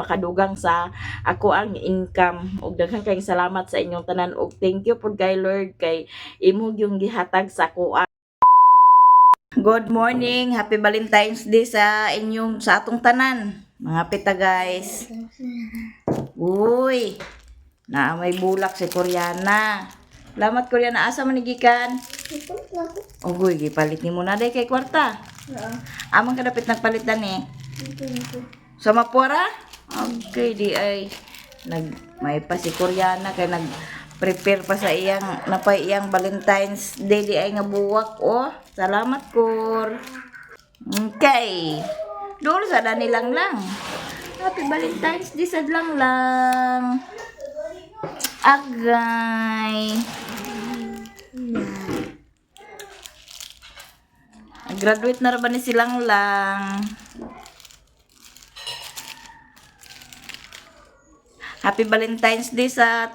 makadugang sa ako ang income. Ug daghan kayong salamat sa inyong tanan ug thank you pud kay Lord kay imo yung gihatag sa ako. Good morning, happy Valentine's Day sa atong tanan. Mga pita guys. Uy, na may bulak si Koreana. Salamat Koreana, asa man gikan? Uy, gipalit ni mo na day kay kwarta. Amang kadapit nagpalitan eh. Sa Mapuara? Okay, di ay may pa si Koreana kay prepare pa sa iyang napay iyang Valentine's Day di ay nga buwak oh. Salamat Kor. Okay. Doon sa danilang lang. Happy Valentine's Day sa lang. Agay. Graduate na ba ni silang lang? Happy Valentine's Day sa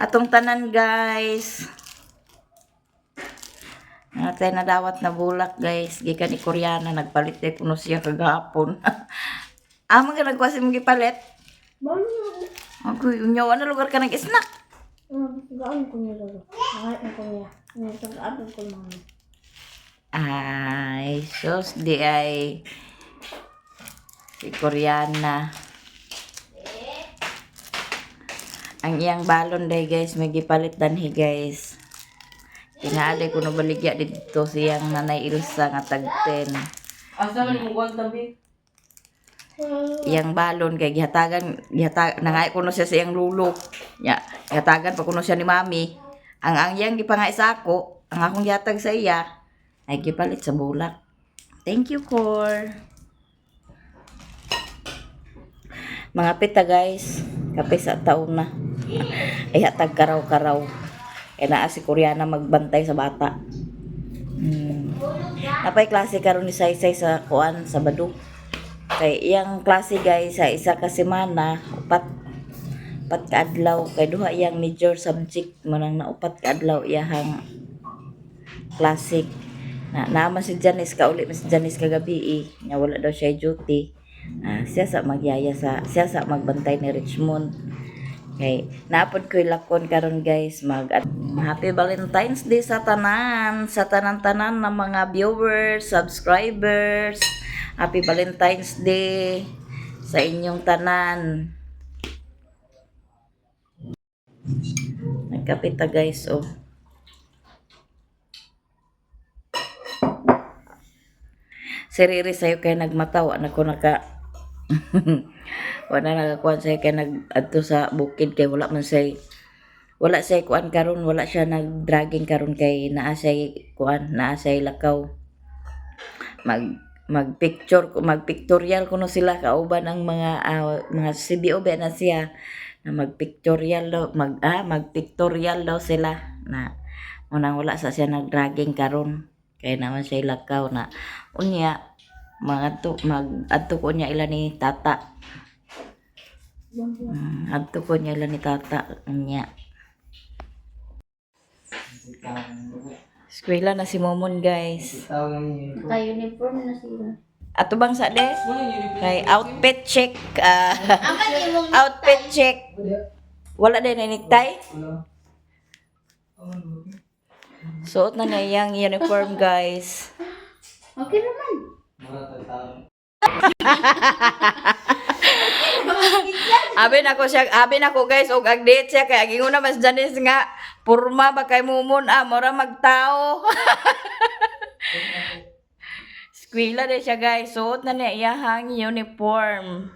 atong tanan guys. Natay na dawat na bulak guys. Gikan ni Koreana nagpalit day kuno siya kagahapon. Amang ka nagkwasi mong gipalit? Agoy, unyawa na lugar ka nag-snack. Gaan ko niya lalo. Nakain ko niya. Nagtagaan ko mga. Ay, sus di ay si Koreana. Ang iyang balon day guys, may gipalit danhi guys. Tinaaday ko na baligya dito siyang nanay Ilsa nga tag 10. Asa man mo kuan tabi? Iyang balon kay gihatagan nangay ko no siya sa iyang lulo. Ya, gihatagan pa kuno siya ni mami. Ang iyang gipangay sa ako, ang akong gihatag sa iya ay gipalit sa bulak. Thank you, Cor. Mga pita guys, kape sa taon na. Ay hatag karaw-karaw. Kaya naa si Koreana magbantay sa bata. Napay klase karon ni Saysay sa kuan sa Badu. Kay iyang klase guys sa isa ka semana, upat ka adlaw kay duha iyang major subject manang na upat ka adlaw iyang klase. Naman si Janice kauli si Janice kagabi nga wala daw siya duty. Siya sa magbantay ni Richmond. Okay, naapod ko'y lakon karon guys happy Valentine's Day sa tanan-tanan ng mga viewers, subscribers. Happy Valentine's Day sa inyong tanan. Nagkapita guys oh. Siriri sayo kay nagmataw anak ko naka wala nagakuan say kay nag-adto sa bukid kay wala say kuan karon, wala siya nag-dragging karon kay naa say lakaw. Magpictorial kuno sila kauban ang mga CBO na siya na magpictorial daw sila na unang wala sa siya nag-dragging karon kay naman siya lakaw na unya adto ko niya ila ni tata. Adto ko niya ila ni tata niya. Eskwela na si Momon guys. Naka-uniform na sila. Ato bang sa des? Kay outfit check. Outfit check. Wala din na necktie? Suot na niya iyang uniform guys. Okay naman. Abi nako guys og agdate siya kay gingon na mas Janice nga porma ba kay Momon mora magtao. Eskwela din siya guys, suot na niya iyahang uniform.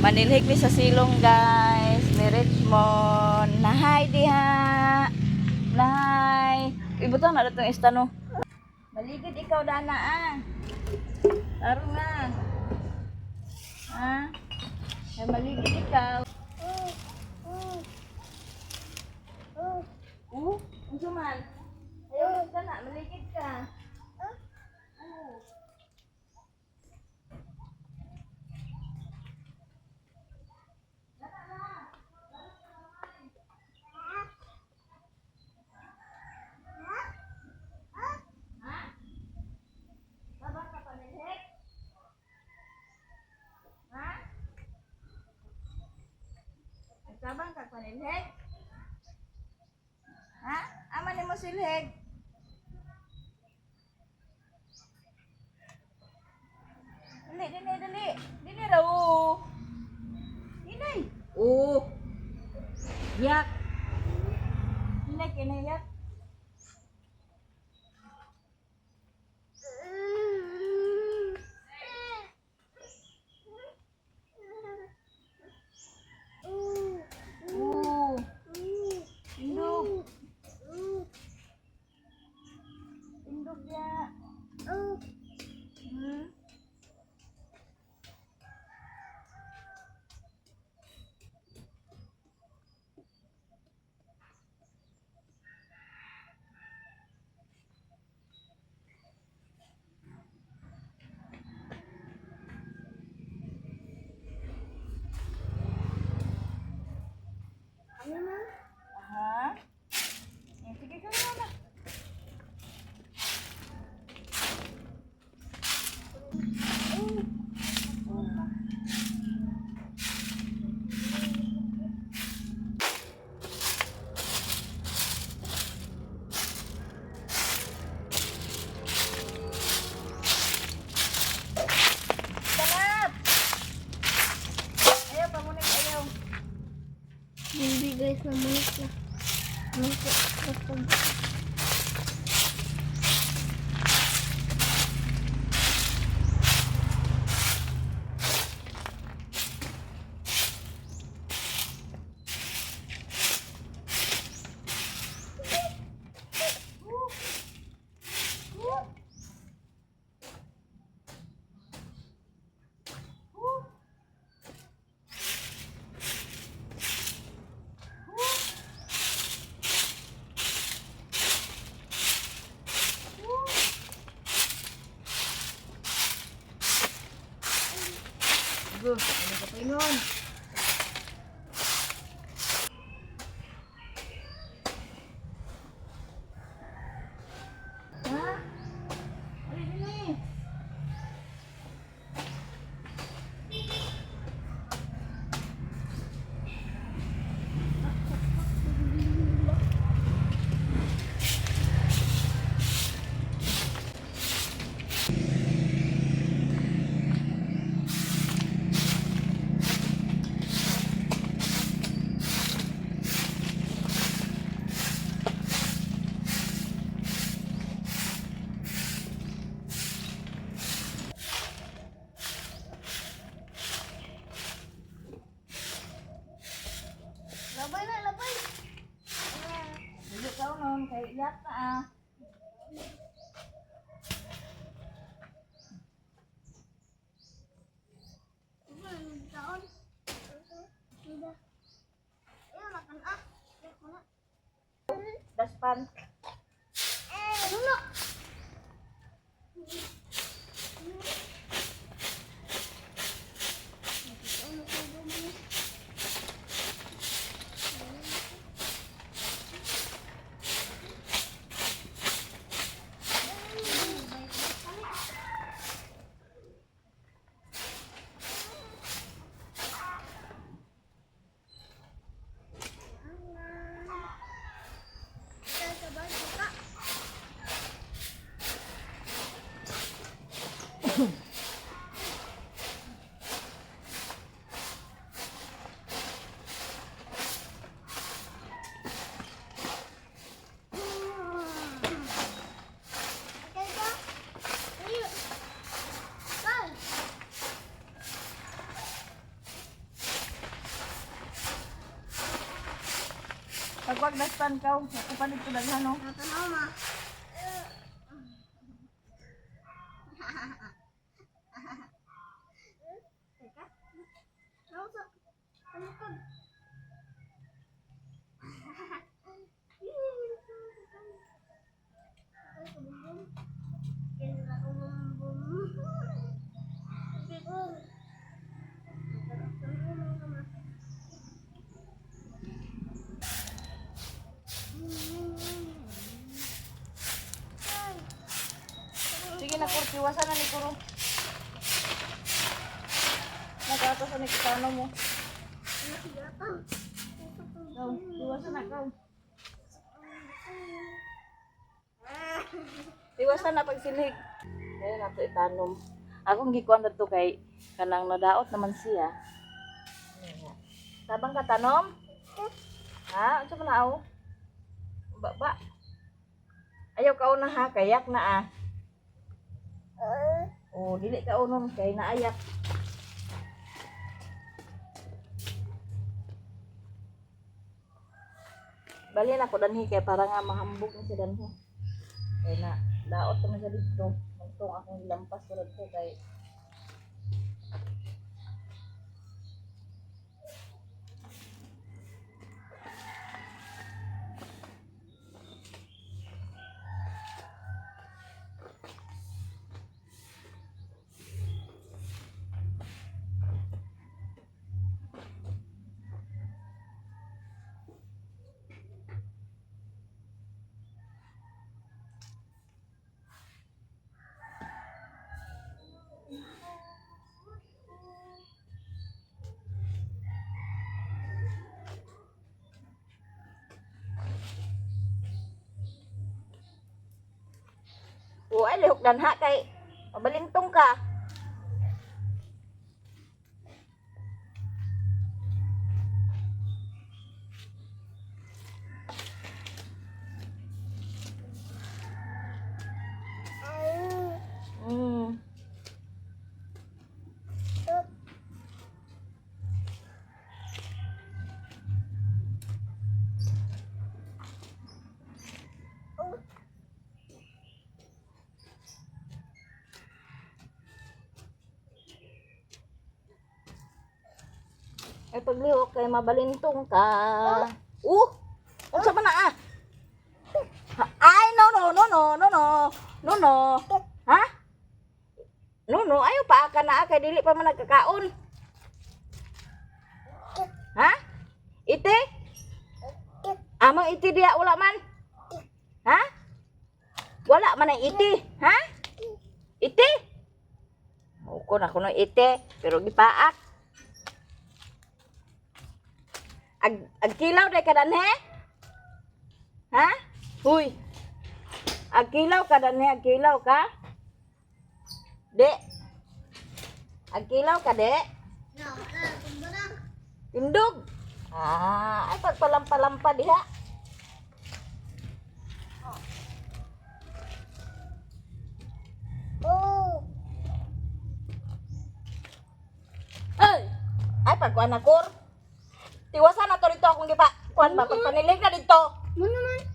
Manilhik ni sa silong guys, ni Richmond. Nahay diha. Nahay. Ibutan na datong estano. Maligid ikaw dana Taro nga. Ay maligid ikaw. Unsa man? Ayaw ka na, maligid ka. Ilheg? Ha? Ama ni mo silheg? Dali, dali, dali. Dali raw. Inay. Oh. Yak. Inay, kinay yak. Oh. Indog. Indog ya. Hmm. Aha. Sige ka na. Banat! Ayaw, pamunik ayaw. Hindi guys, namulit na. Go, ano ka pa yun? Ha? Ano yun eh? Labay na, labay. Dili ka nun, kay iyak na ah. Daspan. Pag daspan ka, kapalit ko daghan no. Sige na kurti, wasan na ni Kuro. Nagatos na ni kasano mo. Ikaw, iwasan na ikaw. Iwasan na pagsilig. Kaya na ito itanom. Akong gikuan na ito kay kanang nadaot naman siya. Tabang ka tanom? Ha? Ano sa manaaw? Ba? Ayaw ka una ha, kayak na ah. Oh, dili ka unon kay naayak. Bali na ko danhi kay para nga mahambog na siya danhi. Kay na daot naman siya dito. Magtong akong lampas tulad ko kay o ay lihok danha kay mabalintong ka. Mm. Ay paglihok kay mabalintong ka. Unsa man na ah? Ay no. Ha? No, ayo pa ka na kay dili pa man nagkakaon. Ha? Ite? Amang iti dia wala man? Ha? Wala man ang iti, ha? Iti? Uko na kuno ite, pero gipaak. Agkilaw day kadanhe? Ha? Huy. Agkilaw kadanhe, agkilaw ka? De. Agkilaw ka, de? Tindog. Ay pagpalampa-lampa diha. Ay pagkuan na kur. Tiwasan na to dito akong gipa. Kuan ba pagpanilig na dito. Mo naman.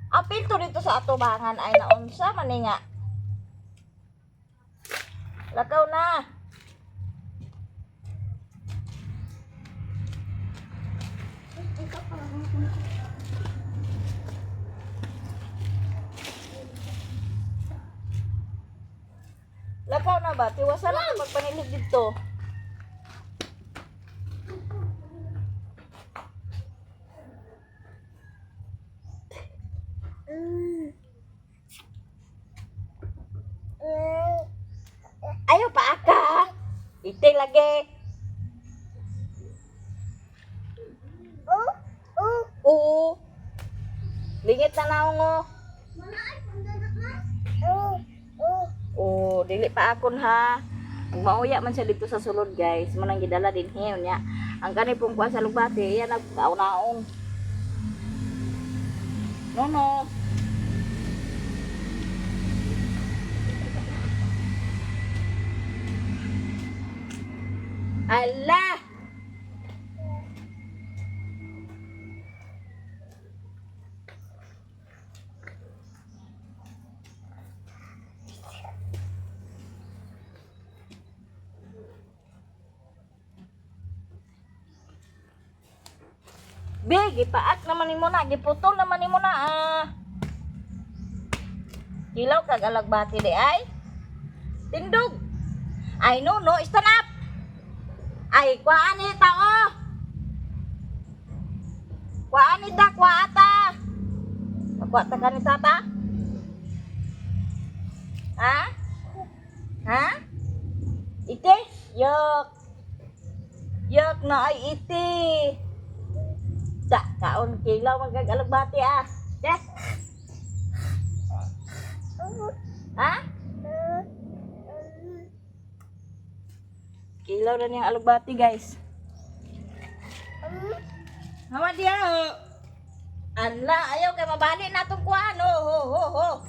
Apil to dito sa atubangan ay naunsa man ni nga. Lakaw na. Lakaw na ba? Tiwasan na to pagpanilig dito. Ayo pa aka. Ite lagi. Oo. Lingit na naong o. Oo, dili pa akon ha. Mauya man siya dito sa sulod guys. Manang gidala din hiyo niya. Ang kani pong kuha sa lugbati, yan nagkaon-naon. No. Allah! Big, ipaak naman ni mo na, giputol naman ni mo na ah. Kilaw kag alagbati di ay. Tindog. Ay no, stand up. Ay, kuhaan ni tao. Kuhaan ni ta, kuhaata. Kuhaata ka ni tata? Ha? Ha? Ite? Yok na ay ite. Da, kaon kilaw magagalagbati ah. Yeah. Ha? Kilaw na niyang alugbati guys. Hawa dia ho. Anla, ayaw kay mabali na itong kuhan. Ho.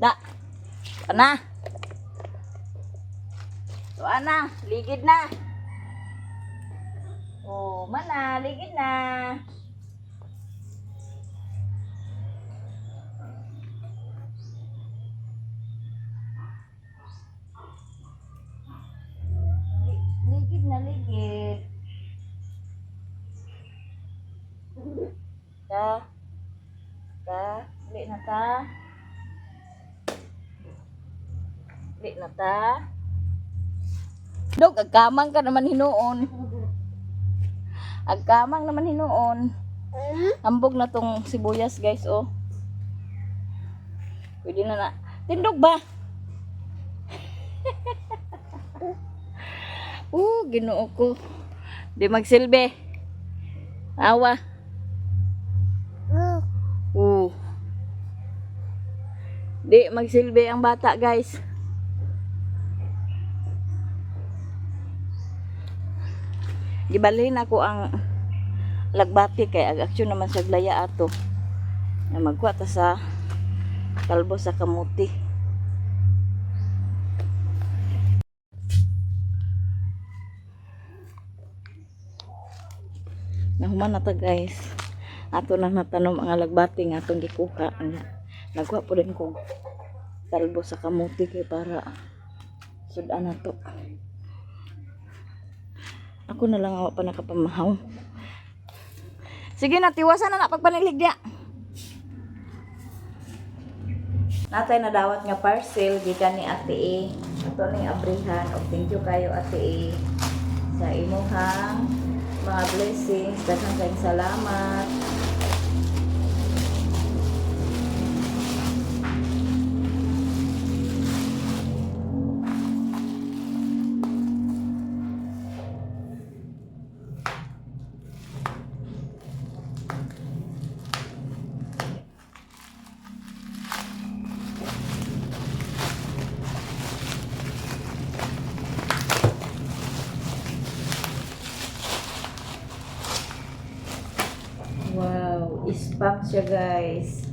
Da. Ana. So ana, ligid na. Oh, mana, ligid na. Ligid na, ligid. Bili na ta. Bili na ta. Dok, agkamang ka naman hinuon. Agkamang naman hinuon. Hambog na tong sibuyas guys, oh. Pwede na. Tindog ba? Ginoo ko. Di magsilbi. Awa. Di magsilbi ang bata, guys. Gibalhin ako ang lagbati kay ag-aksyon naman sa glaya ato. Na magkuha ta sa kalbo sa kamuti. Nahuman na ta guys. Ato na natanom ang alagbati nga atong gikuha. Nagkuha po din ko kalbo sa kamuti kay para sudan na to. Ako na lang awa pa nakapamahaw. Sige na, tiwasan na pagpanilig dia. Natay na dawat nga parcel gikan ni Ate E. Ato ning abrihan og thank you kayo Ate E sa imuhang mga blessings. Daghang kayong salamat. Wow, spam siya guys.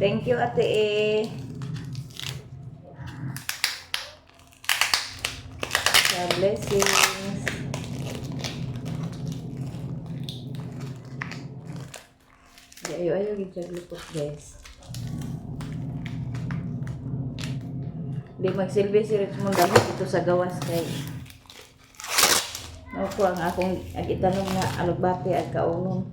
Thank you Ate E. Sa blessings. Ayaw gitsaglupot guys. Di magsilbi si Richmond dahil dito sa gawas kay ako ang akong agitanong nga alugbati at kaunon.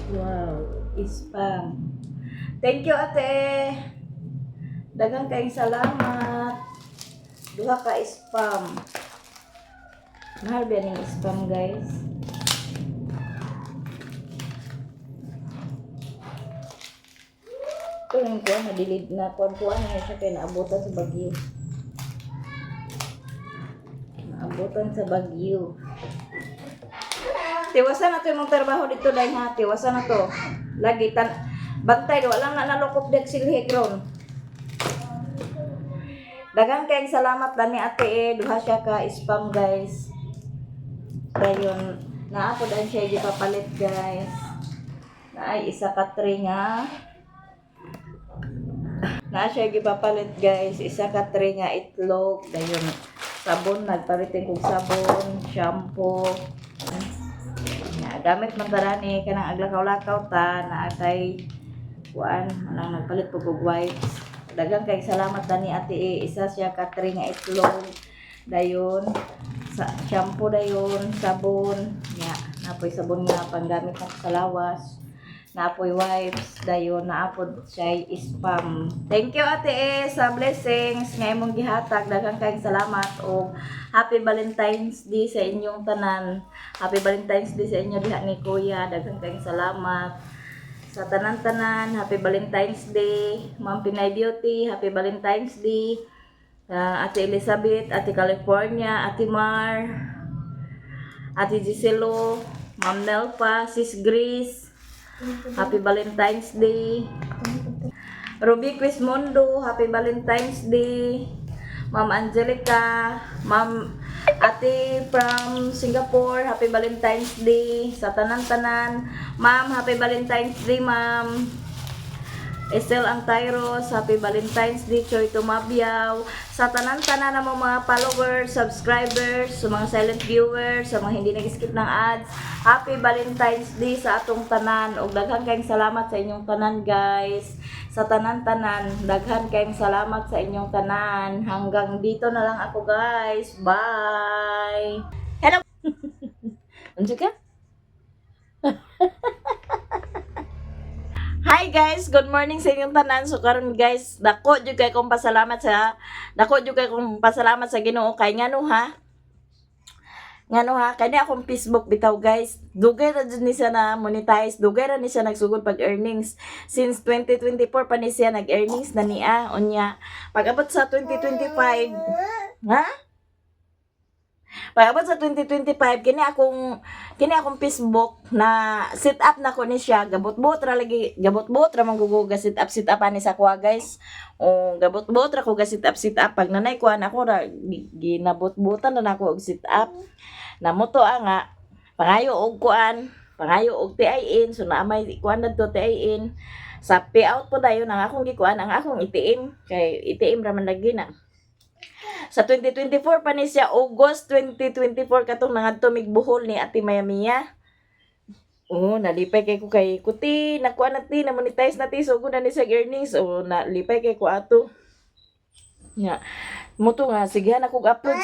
Wow, spam. Thank you Ate. Daghang kayong salamat. Duha ka spam. Mahal ba ning spam guys? Ito yung kuha na dilid na kuha na siya kaya naabutan sa bagyo. Naabutan sa bagyo. Tiwasan na to yung trabaho dito dahil ha. Tiwasan na to. Lagi bantay. Walang na nalukop dek silhigron. Daghang kayong salamat dani Ate E. Duha siya ka spam guys. Dayon na ako dahil siya ipapalit guys. Na ay isa ka tray nga. Na siya ipapalit guys. Isa ka tray nga itlog. Dayon sabon. Nagparitin kong sabon. Shampoo. Gamit man tarani kanang aglakaw-lakaw ta na atay kuan manang nagpalit po og wipes. Daghang kay salamat tani Ate E. Isa siya ka tray nga itlog. Dayon sa shampoo dayon, sabon. Nya napoy sabon nga panggamit na sa lawas. Napoy wipes dayon naapod siya spam. Thank you Ate E sa blessings nga imong gihatag. Daghang kayong salamat o Happy Valentine's Day sa inyong tanan. Happy Valentine's Day sa inyo diha ni Kuya. Daghang kayong salamat sa tanan-tanan. Happy Valentine's Day. Ma'am Pinay Beauty, Happy Valentine's Day. Ate Elizabeth, Ate California, Ate Mar, Ate Giselo, Ma'am Nelpa, Sis Grace, Happy Valentine's Day. Ruby Quismondo, Happy Valentine's Day. Ma'am Angelica, Ma'am Ate from Singapore, Happy Valentine's Day. Sa tanan-tanan, Ma'am, Happy Valentine's Day, Ma'am. Estel Antairos, Happy Valentine's Day. Choy Tumabiaw. Sa tanan-tanan ng mga followers, subscribers, sa mga silent viewers, sa mga hindi nag-skip ng ads, Happy Valentine's Day sa atong tanan. Ug daghan kayong salamat sa inyong tanan, guys. Sa tanan-tanan, daghan kayong salamat sa inyong tanan. Hanggang dito na lang ako, guys. Bye! Hello! Andiyan ka? Hi guys, good morning sa inyong tanan. So karon guys, dako jud kay kong pasalamat sa Ginoo kay ngano ha. Ngano ha, kani akong Facebook bitaw guys. Dugay ra jud ni siya na monetize, dugay ra ni siya nagsugod pag earnings. Since 2024 pa ni siya nag-earnings na niya unya. Pag-abot sa 2025, ha? Pag-abot sa 2025, kini akong Facebook na set up na ko ni siya. Gabot-bot ra mangguguga set up ani sa kuha guys. O gabot-bot ra ko ga set up pag nanay kuha na ko ra ginabot-botan na nako og set up. Namoto nga pangayo og TIN, so naamay kuan dadto TIN. Sa payout po dayon ang akong gikuan ang akong ATM kay ATM ra man lagi na. Sa 2024 pa ni siya, August 2024 katong nangadto migbuhol ni Ate Mayamia. Nalipay kay ko kay kuti, nakuha natin, na-monetize natin, so na ni sa earnings, nalipay kay ko ato. Nga, muto nga, sigihan akong upload.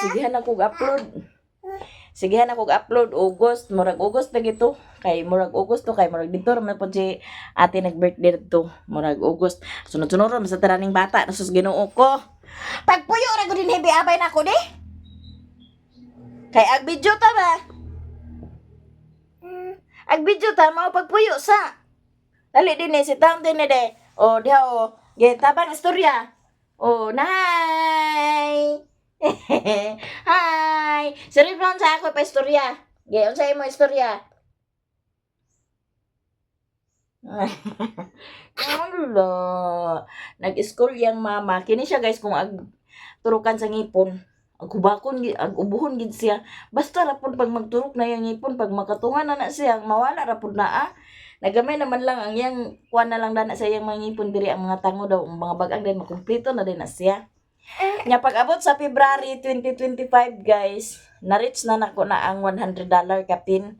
August, murag August na gito. Kay murag August to, kay murag dito, naman po si ate nag-birthday dito, murag August. Sunod-sunod rin, sa taraning bata, nasus Ginoo ko. Pagpuyo ra gud din hebi abay nako di. Kay ag video ta ba? Ag video ta mao pagpuyo sa. Dali din si tam din de. Diha ge tabang istorya. Nay. Hi. Seripon sa ako pa istorya. Ge unsay mo istorya? Allah. Nag-school yang mama. Kini siya guys kung turukan sa ngipon. Ag ubuhon gid siya. Basta rapod pag magturok na yung ngipon, pag makatungan na siya, mawala rapod na Nagamay naman lang ang yang kuan na lang dana sa iyang mga ngipon diri ang mga tango daw, ang mga bagang din makumpleto na din na siya. Nya pag-abot sa February 2025 guys, na-reach na nako na ang $100 kapin.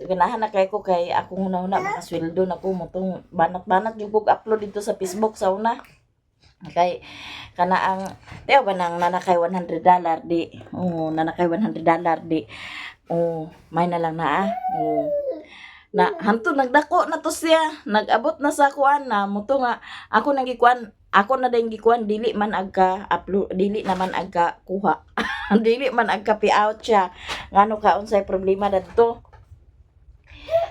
So, ganahan na kay ko kay akong una-una makasweldo na ko motong banat-banat yung upload dito sa Facebook sa una. Kay kana ang teo ba nang nanakay $100 di. Nanakay $100 di. May na lang na na hantud nagdako na to siya. Nag-abot na sa kuan na muto nga ako nang gikuan. Ako na din gikuan dili man agka upload, dili naman agka kuha. Dili man agka payout siya. Ngano ka unsay problema dadto?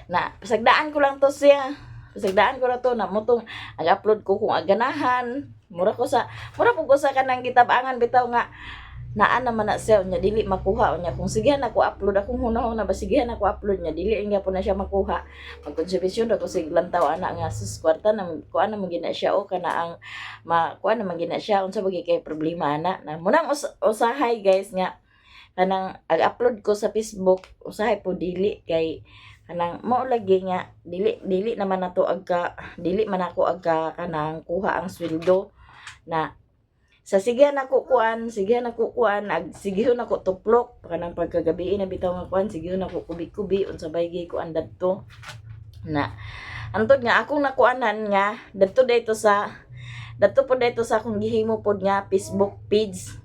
Na pasagdaan ko lang to siya. Pasagdaan ko na to na mutong ag-upload ko kung aganahan. Mura po ko sa kanang gitabangan bitaw nga naan naman na siya nya dili makuha nya kung sigihan ako upload akong hunahuna ba sigihan ako upload nya dili nga po na siya makuha. Magkontribusyon ako sig lantaw ana nga sus kwarta na kuan na magina siya kana ang kuan na magina siya unsa bagi kay problema ana na munang usahay guys nga kanang ag-upload ko sa Facebook usahay po dili kay kanang mao lagi nga dili naman nato dili man ako kanang kuha ang sweldo na sa sigihan ako kuan sigihon ako tuplok kanang pagkagabi na bitaw nga kuan sigihon ako kubi-kubi unsa baygi ko andad to na antod nga akong nakuanan nga dadto po dito sa akong gihimo pod nga Facebook page.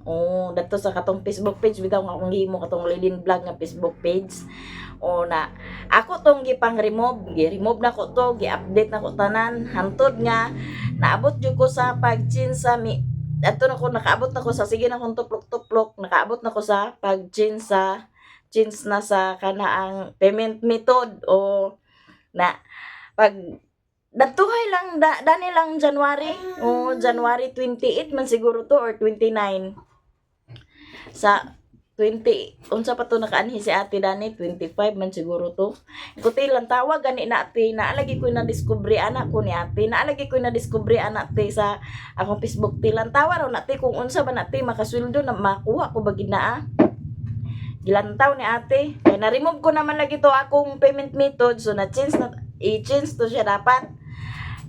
Dito sa katong Facebook page bitaw nga akong gihimo katong Lilin Vlog nga Facebook page. o na ako tong gi-remove na ko to, gi-update na ko tanan hantod nga naabot jud ko sa pag-change sa adto na ko nakaabot na ko sa sige na kong tuplok-tuplok, nakaabot na ko sa change na sa kanaang payment method o na pag datuhay lang dani lang January o January 28 man siguro to or 29 sa 20 unsa pa to nakaanhi si ate dani 25 man siguro to ikuti lang tawag gani na ate naalagi ko na discovery anak ko ni ate naalagi ko na discovery anak te sa akong Facebook tilan tawa raw nate kung unsa ba nate makasweldo na makuha ko bagid na gilantaw ni ate kay na-remove ko naman lagi to akong payment method so i-change to siya dapat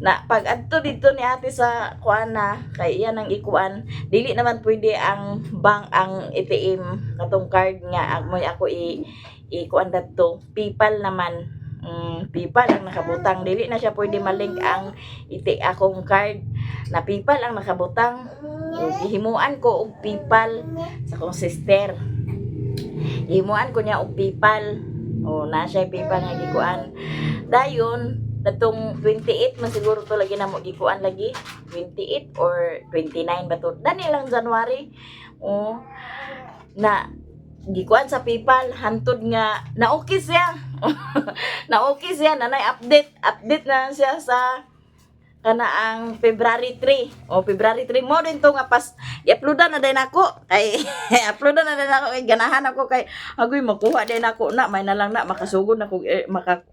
na pag adto dito ni ate sa kuana kay iyan ang ikuan dili naman pwede ang bank ang ATM katong card nga moy ako ikuan dadto PayPal naman PayPal ang nakabutang dili na siya pwede malink ang akong card na PayPal ang nakabutang gihimuan ko og PayPal sa akong sister gihimuan ko niya og PayPal o na siya PayPal nga gikuan dayon datong 28 man siguro to lagi na mo gikuan lagi 28 or 29 ba to dani lang January o na gikuan sa PayPal hantod nga na okay siya na okay siya nanay update na siya sa kanaang February 3 o February 3 mo din to nga pas i-uploadan na din ako kay uploadan na din ako kay ganahan ako kay agoy makuha din ako na may na lang na makasugod na kog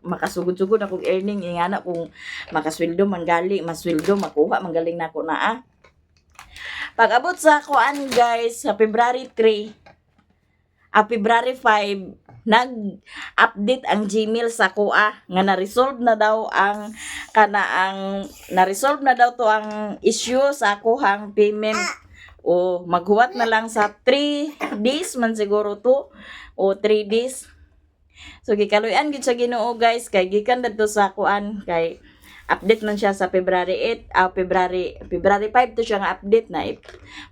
makasugod-sugod na kog earning ingana kung makasweldo manggali masweldo makuha manggaling nako na pag abot sa kuan guys sa February 3 February 5 nag-update ang Gmail sa kuha nga na-resolve na daw na-resolve na daw to ang issue sa kuhang payment o maghuwat na lang sa 3 days man siguro to o 3 days so gikaluyan gid sa Ginoo guys kay gikan dadto sa kuan kay update man siya sa February 8 February 5 to siya nga update na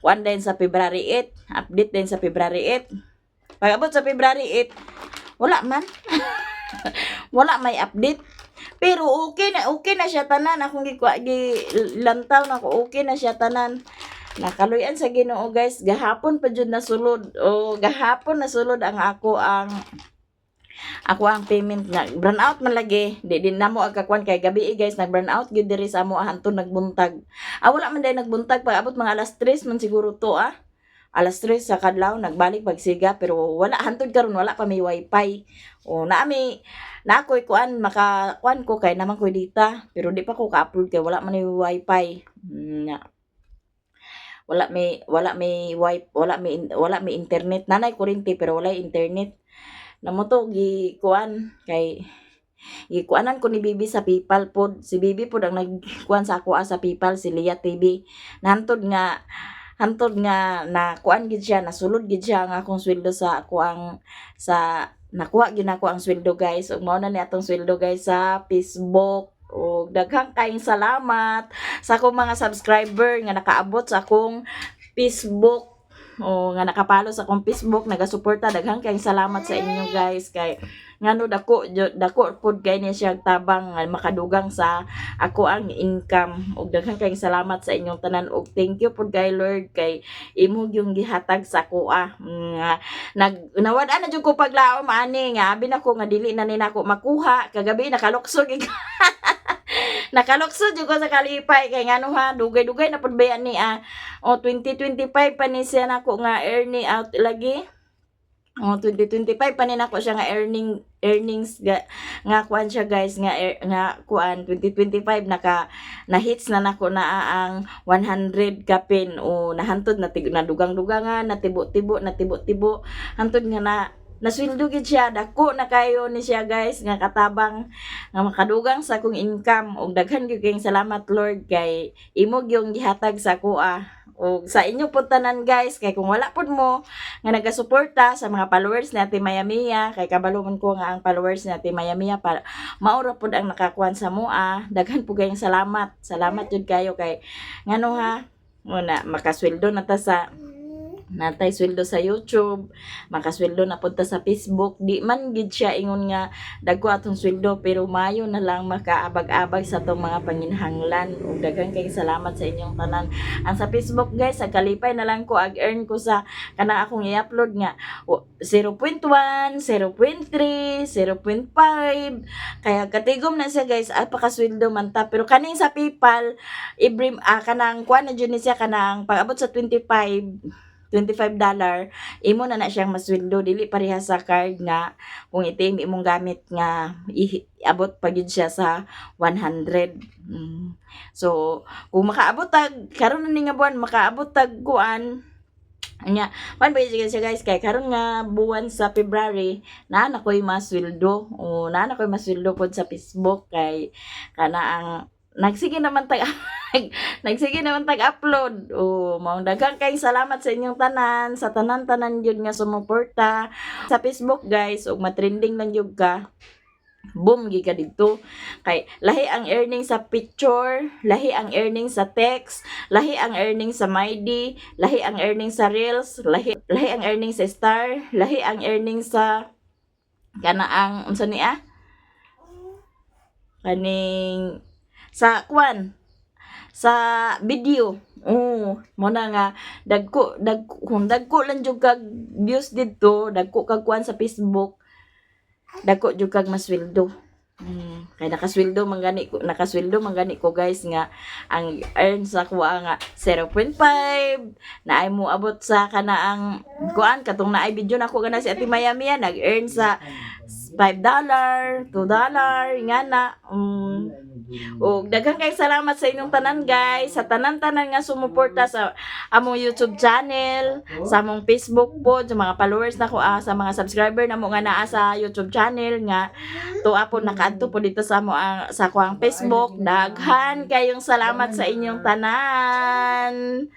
kuan din sa February 8 update din sa February 8 pag abot sa February 8, wala man. Wala may update. Pero okay na siya tanan. Akong gilantaw na ako, okay na siya tanan. Nakaluyan sa Ginoo guys. Gahapon pa jud nasulod. O gahapon nasulod ang ako ang payment nga burn out man lagi di din namo agkakuan kay gabi guys nag burn out gyud diri sa amo hantud nagbuntag wala man day nagbuntag pag abot mga alas 3 man siguro to alas 3 sa kadlaw nagbalik pagsiga pero wala hantod karon wala pa may wifi o na ako'y kuan makakuan ko kay naman ko data pero di pa ko ka-upload kay wala man may wifi wala may internet nanay kuryente pero wala internet namo to gikuan kay gikuanan ko ni Bibi sa PayPal pod si Bibi pod ang nagkuan sa ako sa PayPal si Lia TV hantod nga na kuan gid siya nasulod gid siya ang akong sweldo sa ako sa nakuha gid nako ang sweldo guys ug mao na ni atong sweldo guys sa Facebook ug daghang kaayong salamat sa akong mga subscriber nga nakaabot sa akong Facebook o nga nakapalo sa akong Facebook nagasuporta daghang kaayong salamat sa inyo guys kay ngano dako pod kay ni siya tabang makadugang sa ako ang income ug daghang kaayong salamat sa inyong tanan ug thank you pod kay Lord kay imo yung gihatag sa kuha nawad-an na jud ko paglaom ani nga abi nako nga dili na ni nako makuha kagabi nakaloksog nakalokso jud ko sa kalipay kay ngano dugay-dugay na pud bayan ni 2025 pa ni siya nako nga earning out lagi 2025 pa ni nako siya nga earnings nga kuan siya guys nga kuan 2025 na hits na nako na ang 100 kapin o nahantod na dugang-dugangan natibo-tibo hantod nga nasweldo gid siya dako na kayo ni siya guys nga katabang nga makadugang sa akong income ug daghan gyud kayong salamat Lord kay imo gyung gihatag sa kuha ug sa inyo pud tanan guys kay kung wala pud mo nga nagasuporta sa mga followers ni Ate Maya Mia kay kabalo man ko nga ang followers ni Ate Maya Mia maura pud ang nakakuan sa moa daghan pud kayong salamat jud kayo kay ngano muna makasweldo na ta sa natay sweldo sa YouTube, makasweldo na punta sa Facebook, di man gid siya ingon nga dagko atong sweldo, pero mayo na lang makaabag-abag sa tong mga panginhanglan. Ug daghang kay salamat sa inyong tanan. Ang sa Facebook guys, sa kalipay na lang ko ag-earn ko sa kanang akong i-upload nga 0.1, 0.3, 0.5, kaya katigom na siya guys, apakasweldo man ta. Pero kaning sa PayPal, kanang kuan na jud ni siya, kanang pag-abot sa $25, imo na siyang masweldo, dili pareha sa card nga kung ATM imong gamit nga abot pa gyud siya sa 100. So kung makaabot tag karon na ni nga buwan, makaabot tag kuan nya man ba siya guys, kay karon nga buwan sa February na ko'y masweldo, o na ko'y masweldo pod sa Facebook, kay kana ang nagsige naman tag-upload. Maong daghang kay salamat sa inyong tanan, sa tanan-tanan yun nga sumuporta sa Facebook guys, ug matrending lang yun ka. Boom gi ka dito, kay lahi ang earning sa picture, lahi ang earning sa text, lahi ang earning sa MyD, lahi ang earning sa Reels, lahi ang earning sa Star, lahi ang earning sa kanaang unsa ni kaning sa kwan sa video. Mo na nga dagko lang jud kag views didto, dagko kag kwan sa Facebook, dagko jud kag masweldo. Kay nakasweldo man gani ko guys, nga ang earn sa kuha nga 0.5 na ay mo abot sa kanaang kuan katong naay video nako gana si Ate Miami nag-earn sa $5, $2 nga na. Og daghang kay salamat sa inyong tanan guys, sa tanan-tanan nga sumuporta sa among YouTube channel, sa among Facebook po, sa mga followers nako, sa mga subscriber namo nga naa sa YouTube channel nga tuwa po nakaadto po dito sa amo sa kuang Facebook. Daghan kayong salamat sa inyong tanan.